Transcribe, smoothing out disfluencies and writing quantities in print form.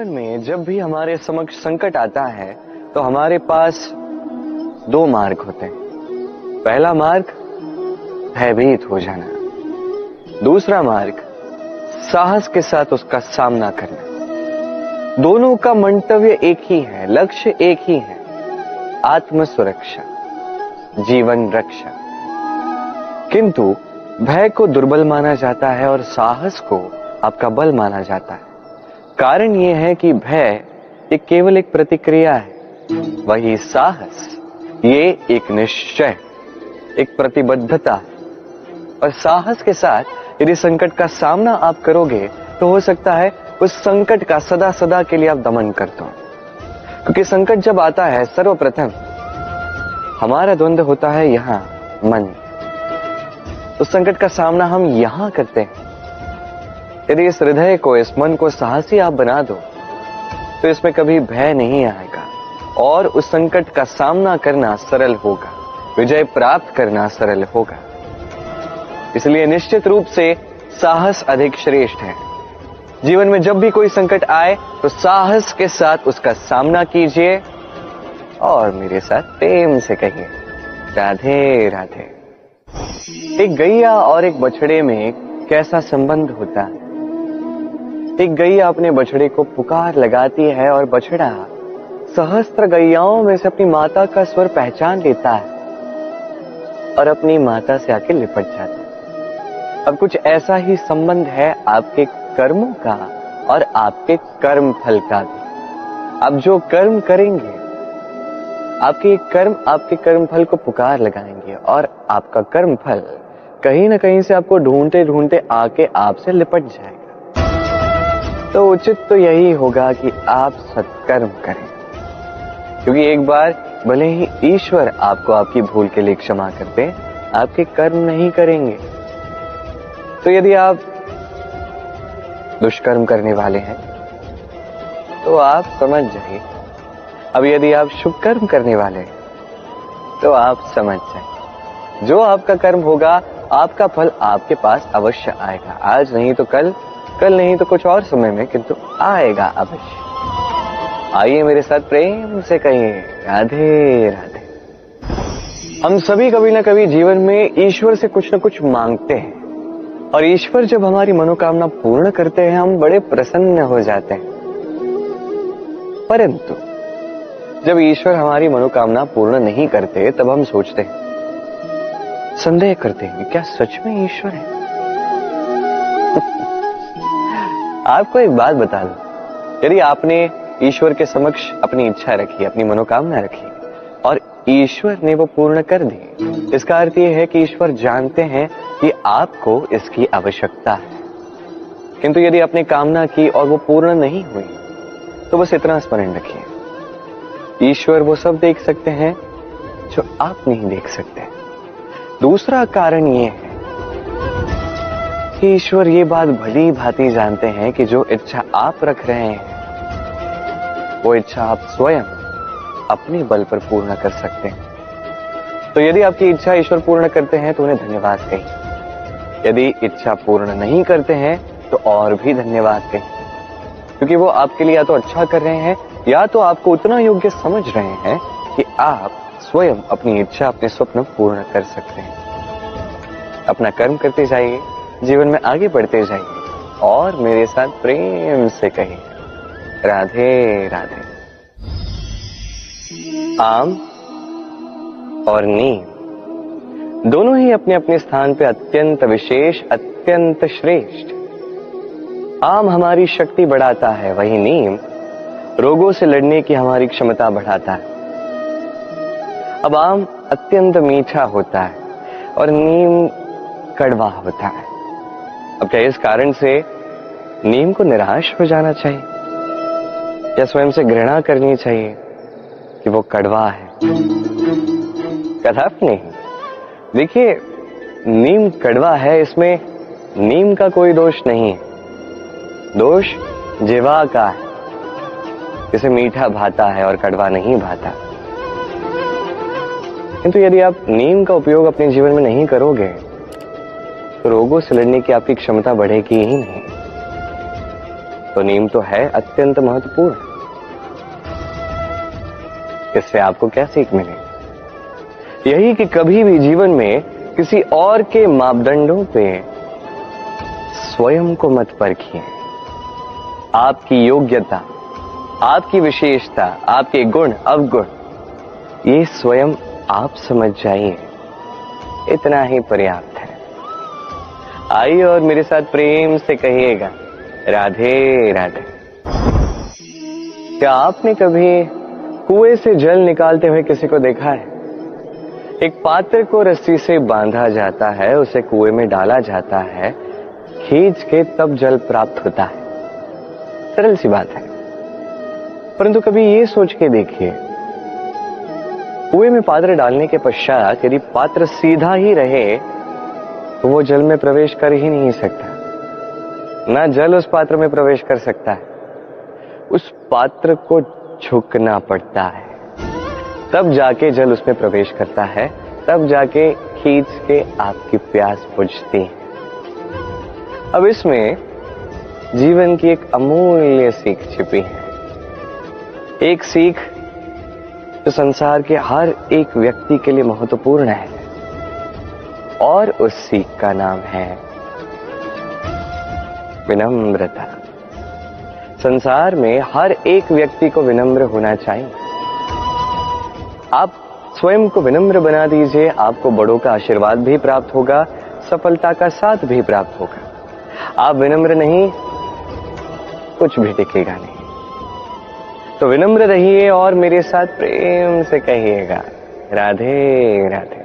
जीवन में जब भी हमारे समक्ष संकट आता है तो हमारे पास दो मार्ग होते हैं। पहला मार्ग भयभीत हो जाना, दूसरा मार्ग साहस के साथ उसका सामना करना। दोनों का मंतव्य एक ही है, लक्ष्य एक ही है, आत्म सुरक्षा, जीवन रक्षा। किंतु भय को दुर्बल माना जाता है और साहस को आपका बल माना जाता है। कारण यह है कि भय ये केवल एक प्रतिक्रिया है, वही साहस ये एक निश्चय, एक प्रतिबद्धता है। और साहस के साथ यदि संकट का सामना आप करोगे तो हो सकता है उस संकट का सदा सदा के लिए आप दमन कर दो। क्योंकि संकट जब आता है सर्वप्रथम हमारा द्वंद्व होता है यहां मन। उस संकट का सामना हम यहां करते हैं। यदि इस हृदय को, इस मन को साहसी आप बना दो तो इसमें कभी भय नहीं आएगा और उस संकट का सामना करना सरल होगा, विजय प्राप्त करना सरल होगा। इसलिए निश्चित रूप से साहस अधिक श्रेष्ठ है। जीवन में जब भी कोई संकट आए तो साहस के साथ उसका सामना कीजिए और मेरे साथ प्रेम से कहिए राधे राधे। एक गैया और एक बछड़े में कैसा संबंध होता है। एक गैया अपने बछड़े को पुकार लगाती है और बछड़ा सहस्त्र गैयाओं में से अपनी माता का स्वर पहचान लेता है और अपनी माता से आके लिपट जाता है। अब कुछ ऐसा ही संबंध है आपके कर्मों का और आपके कर्म फल का भी। आप जो कर्म करेंगे, आपके कर्म फल को पुकार लगाएंगे और आपका कर्म फल कहीं ना कहीं से आपको ढूंढते ढूंढते आके आपसे लिपट जाएगा। तो उचित तो यही होगा कि आप सत्कर्म करें, क्योंकि एक बार भले ही ईश्वर आपको आपकी भूल के लिए क्षमा करते, आपके कर्म नहीं करेंगे। तो यदि आप दुष्कर्म करने वाले हैं तो आप समझ जाइए। अब यदि आप शुभ कर्म करने वाले हैं तो आप समझ जाइए, जो आपका कर्म होगा आपका फल आपके पास अवश्य आएगा। आज नहीं तो कल, कल नहीं तो कुछ और समय में, किंतु आएगा अवश्य। आइए मेरे साथ प्रेम से कहिए राधे राधे। हम सभी कभी ना कभी जीवन में ईश्वर से कुछ न कुछ मांगते हैं और ईश्वर जब हमारी मनोकामना पूर्ण करते हैं हम बड़े प्रसन्न हो जाते हैं। परंतु जब ईश्वर हमारी मनोकामना पूर्ण नहीं करते तब हम सोचते हैं, संदेह करते हैं, क्या सच में ईश्वर है? आपको एक बात बता दूं, यदि आपने ईश्वर के समक्ष अपनी इच्छा रखी, अपनी मनोकामना रखी और ईश्वर ने वो पूर्ण कर दी, इसका अर्थ यह है कि ईश्वर जानते हैं कि आपको इसकी आवश्यकता है। किंतु यदि आपने कामना की और वो पूर्ण नहीं हुई तो बस इतना स्मरण रखिए, ईश्वर वो सब देख सकते हैं जो आप नहीं देख सकते। दूसरा कारण ये है कि ईश्वर ये बात भली भांति जानते हैं कि जो इच्छा आप रख रहे हैं वो इच्छा आप स्वयं अपने बल पर पूर्ण कर सकते हैं। तो यदि आपकी इच्छा ईश्वर पूर्ण करते हैं तो उन्हें धन्यवाद कहिए, यदि इच्छा पूर्ण नहीं करते हैं तो और भी धन्यवाद कहिए, क्योंकि वो आपके लिए या तो अच्छा कर रहे हैं या तो आपको उतना योग्य समझ रहे हैं कि आप स्वयं अपनी इच्छा, अपने स्वप्न पूर्ण कर सकते हैं। अपना कर्म करते जाइए, जीवन में आगे बढ़ते जाइए और मेरे साथ प्रेम से कहिए राधे राधे। आम और नीम दोनों ही अपने अपने स्थान पे अत्यंत विशेष, अत्यंत श्रेष्ठ। आम हमारी शक्ति बढ़ाता है, वही नीम रोगों से लड़ने की हमारी क्षमता बढ़ाता है। अब आम अत्यंत मीठा होता है और नीम कड़वा होता है। अब क्या इस कारण से नीम को निराश हो जाना चाहिए या स्वयं से घृणा करनी चाहिए कि वो कड़वा है? कदापि नहीं। देखिए, नीम कड़वा है, इसमें नीम का कोई दोष नहीं है, दोष जिह्वा का है, जिसे मीठा भाता है और कड़वा नहीं भाता। किंतु यदि आप नीम का उपयोग अपने जीवन में नहीं करोगे तो रोगों से लड़ने की आपकी क्षमता बढ़ेगी ही नहीं। तो नींव तो है अत्यंत महत्वपूर्ण। इससे आपको क्या सीख मिलेगी? यही कि कभी भी जीवन में किसी और के मापदंडों पे स्वयं को मत परखिए। आपकी योग्यता, आपकी विशेषता, आपके गुण अवगुण, ये स्वयं आप समझ जाइए, इतना ही पर्याप्त है। आइए और मेरे साथ प्रेम से कहिएगा, राधे राधे। क्या आपने कभी कुएं से जल निकालते हुए किसी को देखा है? एक पात्र को रस्सी से बांधा जाता है, उसे कुएं में डाला जाता है, खींच के तब जल प्राप्त होता है। सरल सी बात है, परंतु कभी ये सोच के देखिए, कुएं में पात्र डालने के पश्चात यदि पात्र सीधा ही रहे तो वो जल में प्रवेश कर ही नहीं सकता। ना जल उस पात्र में प्रवेश कर सकता है, उस पात्र को झुकना पड़ता है, तब जाके जल उसमें प्रवेश करता है, तब जाके खींच के आपकी प्यास बुझती है। अब इसमें जीवन की एक अमूल्य सीख छिपी है, एक सीख जो संसार के हर एक व्यक्ति के लिए महत्वपूर्ण है, और उस सीख का नाम है विनम्रता। संसार में हर एक व्यक्ति को विनम्र होना चाहिए। आप स्वयं को विनम्र बना दीजिए, आपको बड़ों का आशीर्वाद भी प्राप्त होगा, सफलता का साथ भी प्राप्त होगा। आप विनम्र नहीं, कुछ भी टिकेगा नहीं। तो विनम्र रहिए और मेरे साथ प्रेम से कहिएगा, राधे राधे।